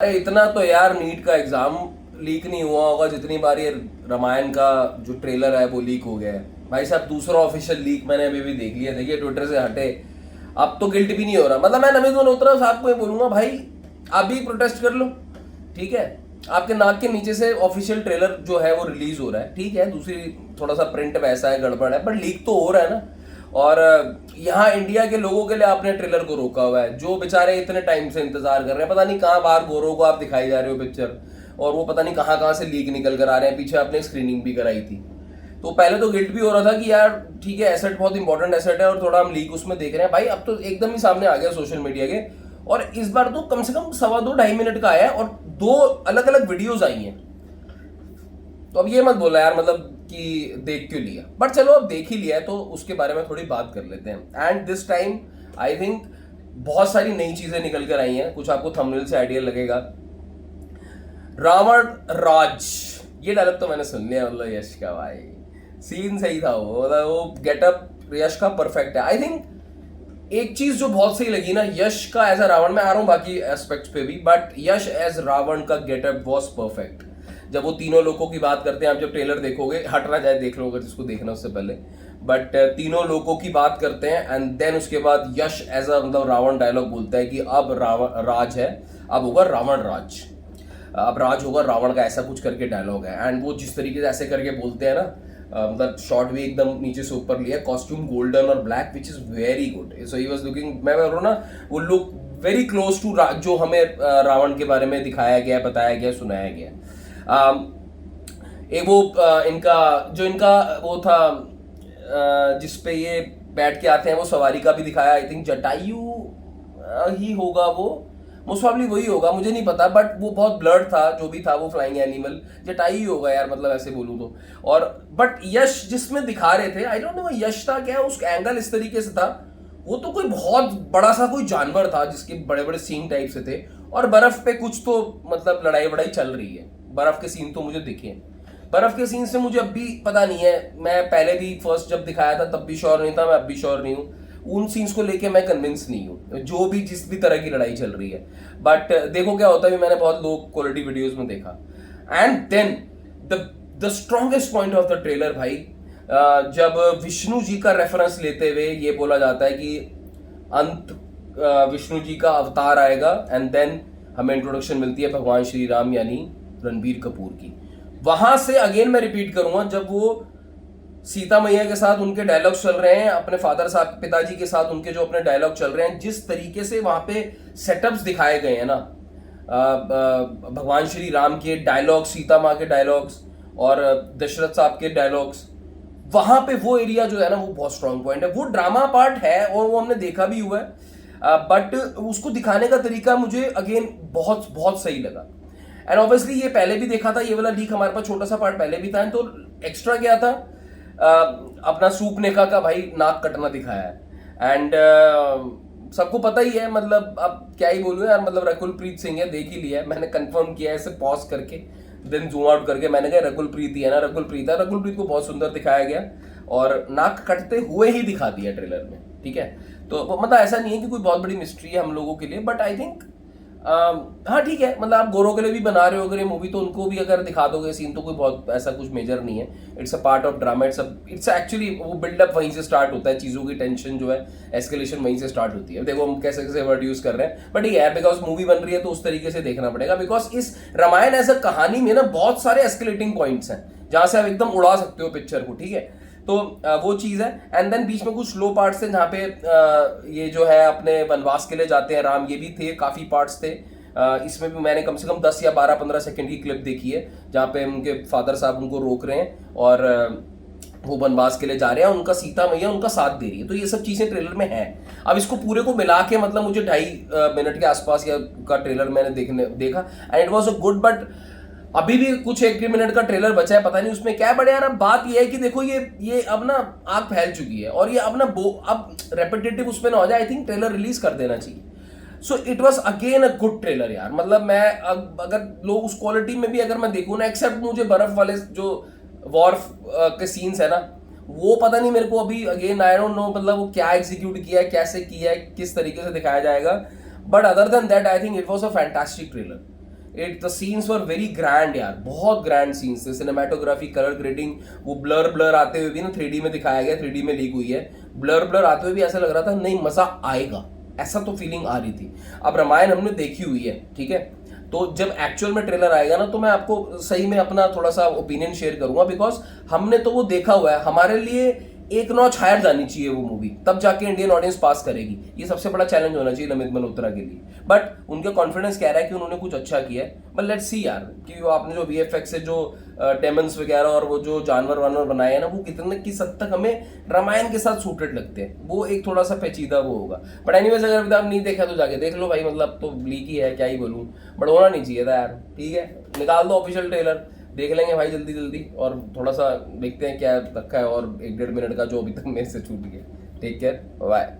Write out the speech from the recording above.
अरे इतना तो यार नीट का एग्जाम लीक नहीं हुआ होगा जितनी बार ये रामायण का जो ट्रेलर है वो लीक हो गया है। भाई साहब दूसरा ऑफिशियल लीक मैंने अभी भी देख लिया। देखिए ट्विटर से हटे, अब तो गिल्ट भी नहीं हो रहा। मतलब मैं नमित मल्होत्रा साहब को ये बोलूंगा, भाई आप भी प्रोटेस्ट कर लो, ठीक है। आपके नाक के नीचे से ऑफिशियल ट्रेलर जो है वो रिलीज हो रहा है, ठीक है। दूसरी थोड़ा सा प्रिंट वैसा है, गड़बड़ है, बट लीक तो हो रहा है ना। और यहाँ इंडिया के लोगों के लिए आपने ट्रेलर को रोका हुआ है, जो बेचारे इतने टाइम से इंतजार कर रहे हैं। पता नहीं कहाँ बाहर गोरों को आप दिखाई जा रहे हो पिक्चर, और वो पता नहीं कहाँ कहाँ से लीक निकल कर आ रहे हैं। पीछे आपने स्क्रीनिंग भी कराई थी, तो पहले तो गिल्ट भी हो रहा था कि यार ठीक है, एसेट बहुत इंपॉर्टेंट एसेट है और थोड़ा हम लीक उसमें देख रहे हैं। भाई अब तो एकदम ही सामने आ गया सोशल मीडिया के, और इस बार तो कम से कम 2.25 मिनट का आया है और 2 अलग अलग वीडियोज आई हैं। तो अब ये मत बोला यार मतलब कि देख क्यों लिया, बट चलो अब देख ही लिया है तो उसके बारे में थोड़ी बात कर लेते हैं। And this time I think बहुत सारी नई चीजें निकल कर आई हैं। कुछ आपको थंबनेल से आइडिया लगेगा। रावण राज, ये डायलॉग तो मैंने सुन लिया। मतलब यश का भाई सीन सही था, वो मतलब वो गेटअप यश का परफेक्ट है। आई थिंक एक चीज जो बहुत सही लगी ना यश का एज अ रावण, मैं आ रहा हूं बाकी एस्पेक्ट्स पे भी, बट यश एज रावण का गेटअप वॉज परफेक्ट। जब वो तीनों लोगों की बात करते हैं, आप जब ट्रेलर देखोगे, हटना जाए देख लो अगर जिसको देखना उससे पहले, बट तीनों लोगों की बात करते हैं एंड देन उसके बाद यश एज अ मतलब रावण डायलॉग बोलता है कि अब रावण राज है, अब होगा रावण राज, अब राज होगा रावण का, ऐसा कुछ करके डायलॉग है। एंड वो जिस तरीके से ऐसे करके बोलते हैं ना, मतलब शॉट भी एकदम नीचे से ऊपर लिया, कॉस्ट्यूम गोल्डन और black which is very good. So he was looking, मैं बोल रहा हूँ ना, वो लुक वेरी क्लोज टू जो हमें रावण के बारे में दिखाया गया, बताया गया, सुनाया गया। एक वो इनका जो इनका वो था जिसपे ये बैठ के आते हैं, वो सवारी का भी दिखाया। आई थिंक जटायु ही होगा, वो मोस्ट प्रॉब्ली वही होगा, मुझे नहीं पता, बट वो बहुत ब्लर्ड था जो भी था, वो फ्लाइंग एनिमल जटायु ही होगा यार, मतलब ऐसे बोलूं तो। और बट यश जिसमें दिखा रहे थे, आई डोंट नो यश था क्या, उस एंगल इस तरीके से था, वो तो कोई बहुत बड़ा सा कोई जानवर था जिसके बड़े बड़े सीन टाइप से थे, और बर्फ पे कुछ तो मतलब लड़ाई वड़ाई चल रही है। बर्फ के सीन तो मुझे दिखे, बर्फ के सीन से मुझे अब भी पता नहीं है। मैं पहले भी फर्स्ट जब दिखाया था तब भी श्योर नहीं था, मैं अब भी श्योर नहीं हूँ। उन सीन्स को लेके मैं कन्विंस नहीं हूँ, जो भी जिस भी तरह की लड़ाई चल रही है। बट देखो क्या होता है, मैंने बहुत लो क्वालिटी वीडियोस में देखा। And then the strongest point of the trailer भाई, जब विष्णु जी का रेफरेंस लेते हुए ये बोला जाता है कि अंत विष्णु जी का अवतार आएगा, एंड देन हमें इंट्रोडक्शन मिलती है भगवान श्री राम यानी रणबीर कपूर की। वहां से अगेन मैं रिपीट करूंगा, जब वो सीता मैया के साथ उनके डायलॉग चल रहे हैं, अपने फादर साहब पिताजी के साथ उनके जो अपने डायलॉग चल रहे हैं, जिस तरीके से वहां पे सेटअप्स दिखाए गए हैं ना, भगवान श्री राम के डायलॉग, सीता माँ के डायलॉग्स और दशरथ साहब के डायलॉग्स, वहां पे वो एरिया जो है ना, वो बहुत स्ट्रॉन्ग पॉइंट है। वो ड्रामा पार्ट है और वो हमने देखा भी हुआ है, बट उसको दिखाने का तरीका मुझे अगेन बहुत बहुत सही लगा। एंड ऑब्वियसली ये पहले भी देखा था, ये वाला लीक हमारे पास छोटा सा पार्ट पहले भी था, तो एक्स्ट्रा क्या था, अपना सूप नेका का भाई नाक कटना दिखाया है। एंड सबको पता ही है, मतलब अब क्या ही बोलूं यार, मतलब रकुल प्रीत सिंह है, देख ही लिया है मैंने, कंफर्म किया है इसे पॉज करके, देन जूम आउट करके मैंने कहा रकुल प्रीत ही है ना, रकुल प्रीत है। रकुल प्रीत को बहुत सुंदर दिखाया गया और नाक कटते हुए ही दिखा दिया ट्रेलर में, ठीक है। तो मतलब ऐसा नहीं है कि कोई बहुत बड़ी मिस्ट्री है हम लोगों के लिए, बट आई थिंक हाँ ठीक है, मतलब आप गोरों के लिए भी बना रहे हो अगर ये मूवी, तो उनको भी अगर दिखा दोगे सीन, तो कोई बहुत ऐसा कुछ मेजर नहीं है। It's a part of drama, it's actually वो बिल्डअप वहीं से स्टार्ट होता है, चीज़ों की टेंशन जो है, एस्केलेशन वहीं से स्टार्ट होती है। देखो हम कैसे कैसे वर्ड यूज कर रहे हैं, बट ये है बिकॉज मूवी बन रही है तो उस तरीके से देखना पड़ेगा। बिकॉज इस रामायण एज अ कहानी में ना बहुत सारे एस्केलेटिंग पॉइंट्स हैं जहां से आप एकदम उड़ा सकते हो पिक्चर को, ठीक है। तो वो चीज़ है। एंड देन बीच में कुछ स्लो पार्ट्स थे जहाँ पे ये जो है अपने वनवास के लिए जाते हैं राम, ये भी थे, काफ़ी पार्ट्स थे। इसमें भी मैंने कम से कम 10 या 12-15 सेकंड की क्लिप देखी है जहाँ पे उनके फादर साहब उनको रोक रहे हैं और वो वनवास के लिए जा रहे हैं, उनका सीता मैया उनका साथ दे रही है। तो ये सब चीज़ें ट्रेलर में है। अब इसको पूरे को मिला के मतलब मुझे 2.5 मिनट के आसपास या का ट्रेलर मैंने देखा and it was a good, but अभी भी कुछ 1 मिनट का ट्रेलर बचा है, पता नहीं उसमें क्या बड़े यार। अब बात ये है कि देखो ये अब ना आग फैल चुकी है और ये अब ना अब रेपिटेटिव उसमें ना हो जाए। आई थिंक ट्रेलर रिलीज कर देना चाहिए। So it was again a good trailer यार। मतलब मैं अगर लोग उस क्वालिटी में भी अगर मैं देखूँ ना, एक्सेप्ट मुझे बर्फ वाले जो वॉर के सीन्स है ना, वो पता नहीं मेरे को अभी अगेन आई डोंट नो मतलब वो क्या एग्जीक्यूट किया है, कैसे किया है, किस तरीके से दिखाया जाएगा। But other than that I think it was a fantastic trailer. It the scenes were very grand यार, बहुत ग्रैंड सीन्स थे, सिनेमेटोग्राफी, कलर ग्रेडिंग, वो ब्लर ब्लर आते हुए भी ना 3D में दिखाया गया, 3D में लीक हुई है, ब्लर ब्लर आते हुए भी ऐसा लग रहा था नहीं मजा आएगा, ऐसा तो फीलिंग आ रही थी। अब रामायण हमने देखी हुई है, ठीक है, तो जब एक्चुअल में ट्रेलर आएगा ना तो मैं आपको सही में अपना थोड़ा सा ओपिनियन शेयर करूंगा, बिकॉज हमने तो वो देखा हुआ है, हमारे लिए एक नॉच हायर जानी चाहिए वो मूवी, तब जाके इंडियन ऑडियंस पास करेगी। ये सबसे बड़ा चैलेंज होना चाहिए नमित मल्होत्रा के लिए, बट उनका कॉन्फिडेंस कह रहा है कि उन्होंने कुछ अच्छा किया है। बट लेट्स सी यार कि वो आपने जो वीएफएक्स से जो डेमन्स वगैरह और वो जो जानवर वानवर बनाए हैं ना, वो कितने किस हद तक हमें रामायण के साथ सूटेड लगते हैं, वो एक थोड़ा सा पेचीदा वो होगा। बट एनीवेज अगर अभी आप नहीं देखा तो जाके देख लो भाई, मतलब तो लीक ही है, क्या ही बोलूँ, बट होना नहीं चाहिए था यार। ठीक है, निकाल दो ऑफिशियल ट्रेलर, देख लेंगे भाई जल्दी जल्दी, और थोड़ा सा देखते हैं क्या रखा है, और 1-1.5 मिनट का जो अभी तक मेरे से छूट गया। Take care, bye.